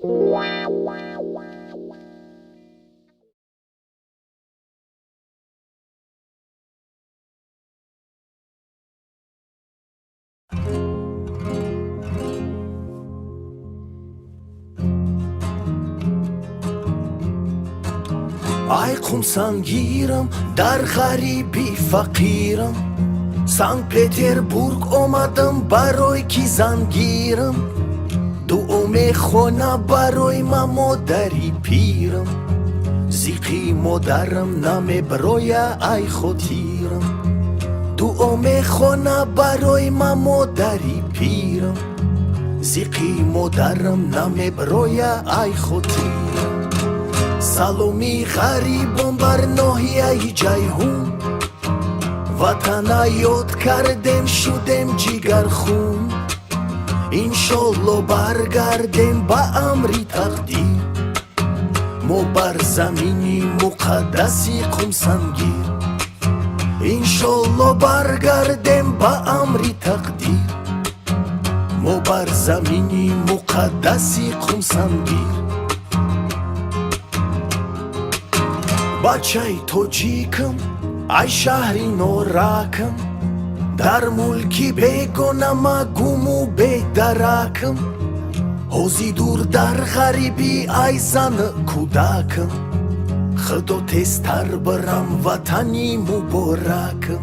ای خونسان گیرم در غریبی فقیرم سنت پتربورگ اومدم برای کیزان گیرم دوم خونه برای من مادری پیرم زیقی مادرم نمه برای ای خودیرم دوم خونه برای من مادری پیرم زیقی مادرم نمه برای ای خودیرم سلامی غریبم بر ناحیه جیهون وطن یاد کردم شدم جگر خون انشالله برگردم با امری تقدیر ما بر زمینی مقدسی قمسنگیر انشالله برگردم با امری تقدیر ما بر زمینی مقدسی قمسنگیر بچه توجیکم ای شهری نورکم در ملکی بگونم گمو بدرکم حوزی دور در غریبی ای زن کودکم خدا تستر برم وطنی مبارکم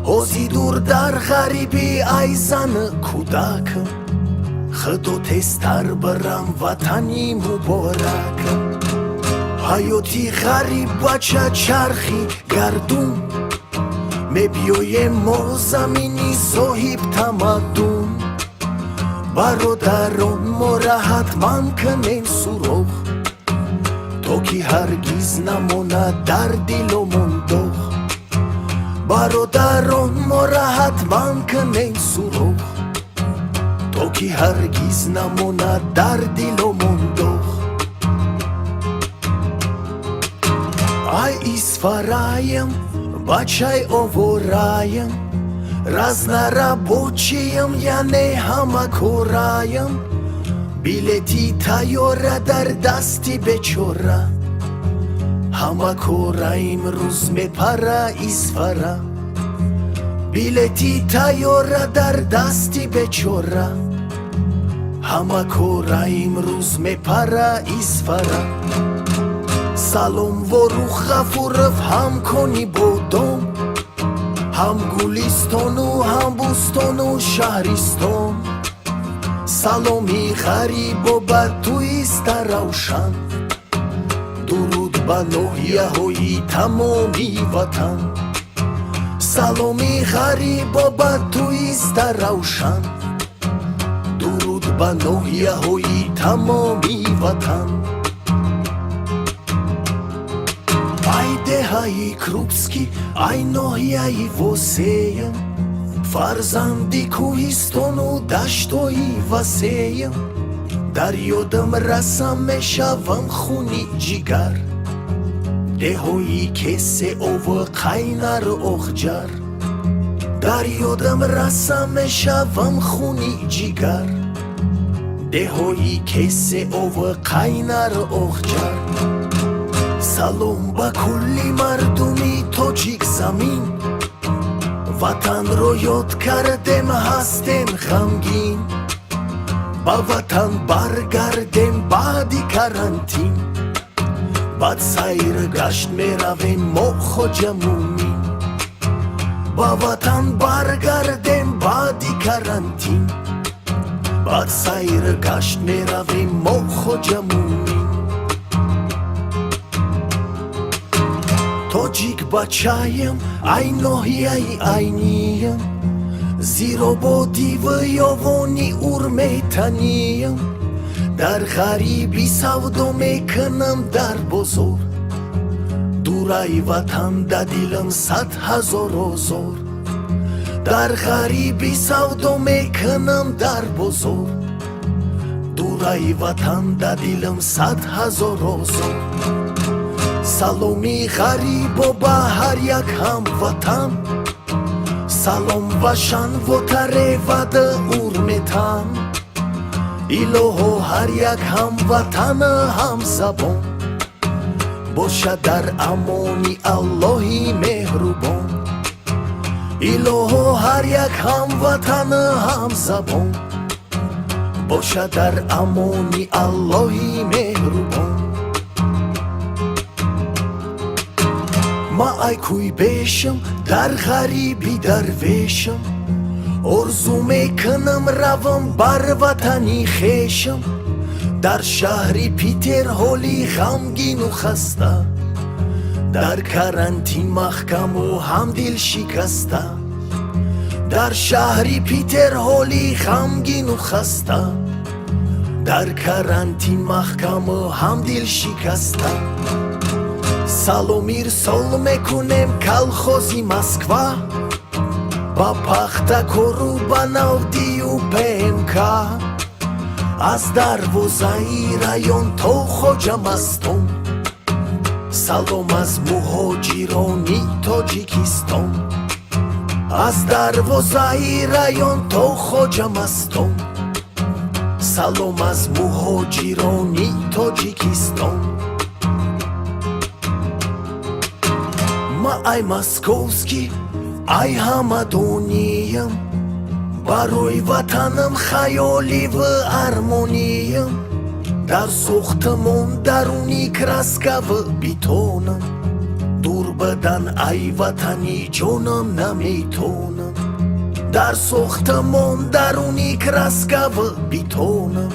حوزی دور در غریبی ای زن کودکم خدا تستر برم وطنی مبارکم حیاتی غریب بچه چرخی گردون میبیای ما زمینی صاحب تمدون برادران ما را حتما کنین سراغ تا که هرگز نمانه در دلمون داغ برادران ما را حتما کنین سراغ تا که هرگز نمانه در دلمون داغ ای اسفرایم بچه آورایم رزنه رابوچیم یعنی همه کورایم بیلتی تیاره در دستی بچوره همه کورایم روز میپره اسفره بیلتی تیاره در دستی بچوره همه کورایم روز میپره اسفره سلام و رو غفورف هم کنی بودم هم گلستان و هم بوستان و شهرستان سلامی غریب و بر تویست روشن درود به ناحیه های تمامی وطن سلامی غریب و بر تویست روشن درود به ناحیه های تمامی وطن ای دههای کروبسکی ای ناحیه وسیم فرزندی کوهستان و دشتای وسیم در یادم رسم میشوم خونی جگر دههای کسه او قینر اخجر در یادم رسم میشوم خونی جگر دههای کسه او قینر اخجر سلام با کلی مردمی تاجیک زمین وطن رو یاد کردم هستم غمگین با وطن برگردم بعدی کرانتین بعد سیر گشت میرویم ما خودمونی با وطن برگردم بعدی کرانتین بعد سیر گشت میرویم ما خودمونی تاجیک بچه‌یم ای ناحیه اینیم زیرا با دیو یاوانی میتنیم در غریبی سودا میکنم در بزرگ دورای وطن در دلم 100,000 آزار در غریبی سودا میکنم در بزرگ دورای وطن در دلم 100,000 آزار سلامی غریب و به هر یک هم وطن سلام و شن و تره و ده اورمتن ایلوهو هر یک هموطن همزبان باشد در امانی اللهی مهربان ایلوهو هر یک هموطن همزبان باشد در امانی اللهی مهربان ما ای کوی بشم در غریبی درویشم آرزو میکنم روم بر وطنی خویشم در شهری پیترهولی غمگین و خسته در کرانتین محکم و هم دل شکسته در شهری پیترهولی غمگین و خسته در کرانتین محکم و هم دل شکسته سلام ارسال میکنم کلخوزی مسکوا با پختکارو با نافتی و ПМК از دروازه رایون تا خوجامستان سلام از مهاجرانی تاجیکستان از دروازه رایون تا خوجامستان سلام از مهاجرانی تاجیکستان ما ای مسکوسکی ای همدونیم برای وطنم خیالی و ارمونیم در سوختمون درونی کرسکه و بیتونم دور بدن ای وطنی جونم نمیتونم در سوختمون درونی کرسکه و بیتونم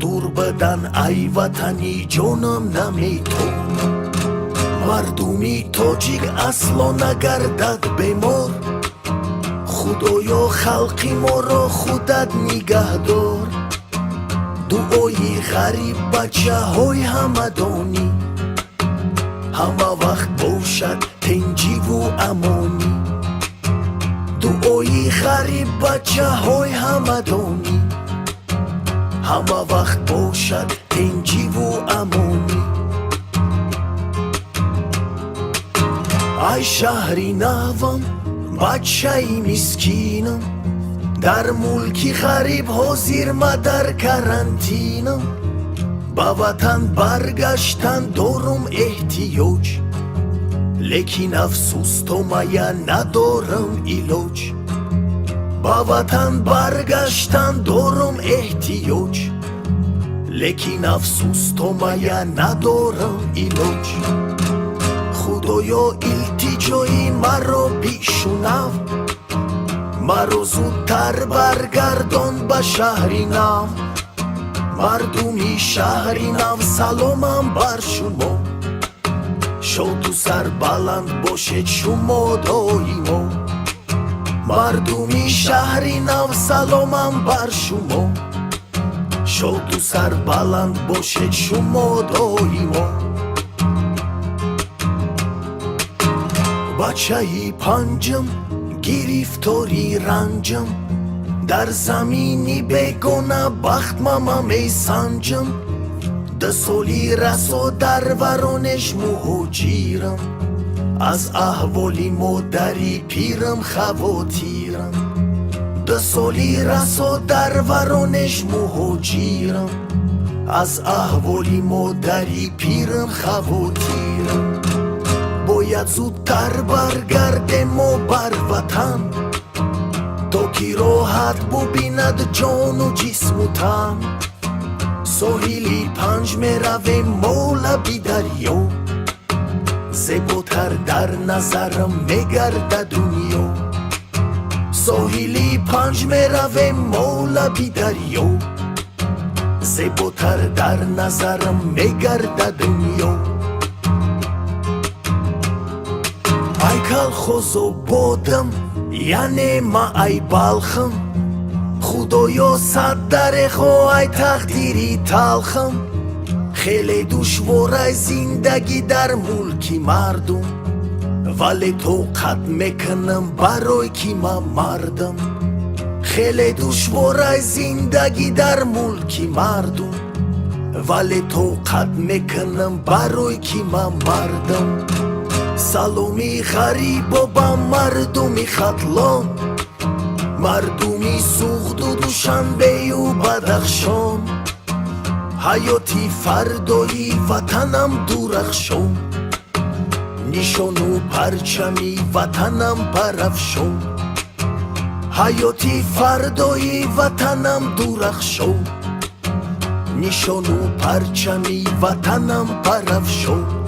دور بدن ای وطنی جونم نمیتونم مردمی تاجیک اصلا نگردد بیمار خدایا خلقی ما را خودت نگه دار دعای غریب بچه های همدانی همه وقت باشد تنجی و امانی دعای غریب بچه های همدانی همه وقت باشد تنجی و امانی ای شهری نوم بچه ای مسکینم در ملکی غریب حاضر ما در کرانتینم با وطن برگشتن دارم احتیاج لیکن افسوس تو مایا ندارم علاج با وطن برگشتن دارم احتیاج لیکن افسوس تو مایا ندارم علاج خدایا التجای مرا پیشونم مرا زودتر برگردان به شهری نو مردمی شهری نو سلامم بر شما شاد و سر بلند باشد شما دایما مردمی شهری نو سلامم بر شما شاد و سر بلند باشد شما دایما بچه ای پنجم گرفتاری رنجم در زمینی بگونه بخت ماما می سنجم 10 سالی رسا در ورانش مهاجرم از احوالی مادری پیرم خواتیرم 10 سالی رسا در ورانش مهاجرم از احوالی مادری پیرم خواتیرم باید زودتر برگردم و بر وطن تا که راحت ببیند جان و جسم و تن ساحلی 5 میرویم مولبی دریا زیباتر در نظرم میگرده دنیا ساحلی 5 میرویم مولبی دریا زیباتر در نظرم میگرده دنیا ای کلخوز و بادم یعنی ما ای بلخم خدایا صد درخو ای تقدیری تلخم خیلی دشواره زندگی در ملکی مردم ولی توقت میکنم برای که ما مردم خیلی دشواره زندگی در ملکی مردم ولی توقت میکنم برای که ما مردم سلامی غریب و با مردمی خطلان مردمی سوخت و دوشنبه و بدخشان حیاتی فردایی وطنم درخشان نشان و پرچمی وطنم برافشان حیاتی فردایی وطنم درخشان نشان و پرچمی وطنم برافشان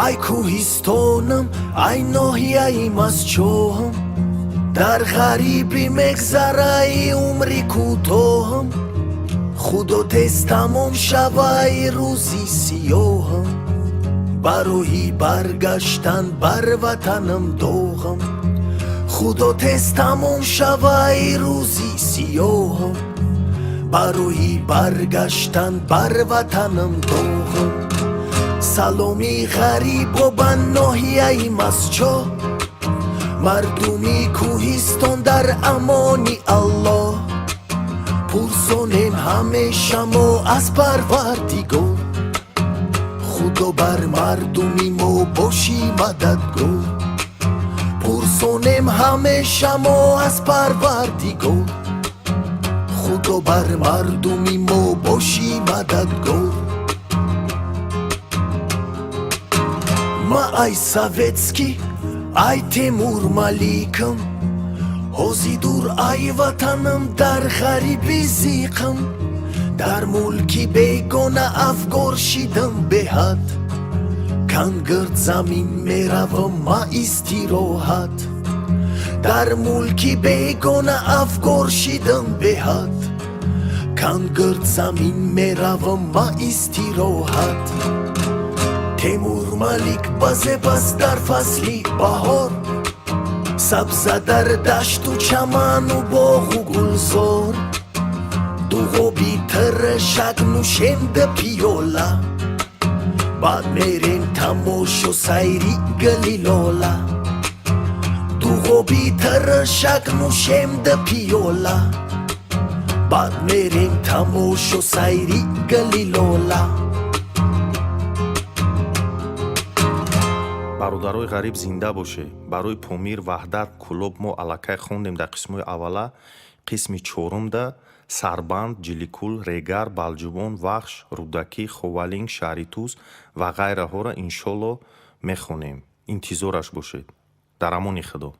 ای کوهستانم ای ناحیه‌ام از چاهم در غریبی مگذره ای عمری کوتاهم خدا تست تمام شوه ای روزی سیاهم برای برگشتن بر وطنم داغم خدا تست تمام شوه ای روزی سیاهم برای برگشتن بر وطنم داغم سلامی غریب و بن ناحیه‌ام از چاه مردمی کوهستان در امانی الله پرسانم همیشه ما از پروردگار خدا بر مردمی ما باشی مددگار پرسانم همیشه ما از پروردگار خدا بر مردمی ما باشی مددگار ما ای سویتسکی ای تیمور ملیکم حوزی دور ای وطنم در غریبی زیقم در ملکی بیگانه افگار شیدم به حد کنگرد زمین میروم ما استراحت در ملکی بیگانه افگار شیدم به حد کنگرد زمین میروم ما استراحت تیمور ملیک بازه بس در فصلی بهار سبزه در دشت و چمن و باغ و گلزار دوغو بی ترشک نوشنده پیاله بعد میریم تماش و سیری گلیلاله دوغو بی ترشک نوشنده پیاله بعد میریم تماش و سیری گلیلاله бародарои ғариб зинда боше. Барои Помир, Ваҳдат, Кулоб мо аллакай хондем дар қисмои аввала. Қисми чорумда Сарбанд, Ҷиликул, Регар, Балҷубон, Вахш, Рудакӣ, Ховалинг, Шаҳритуз ва ғайраҳоро иншолло мехонем. Интизораш бошед. Дар амони Худо.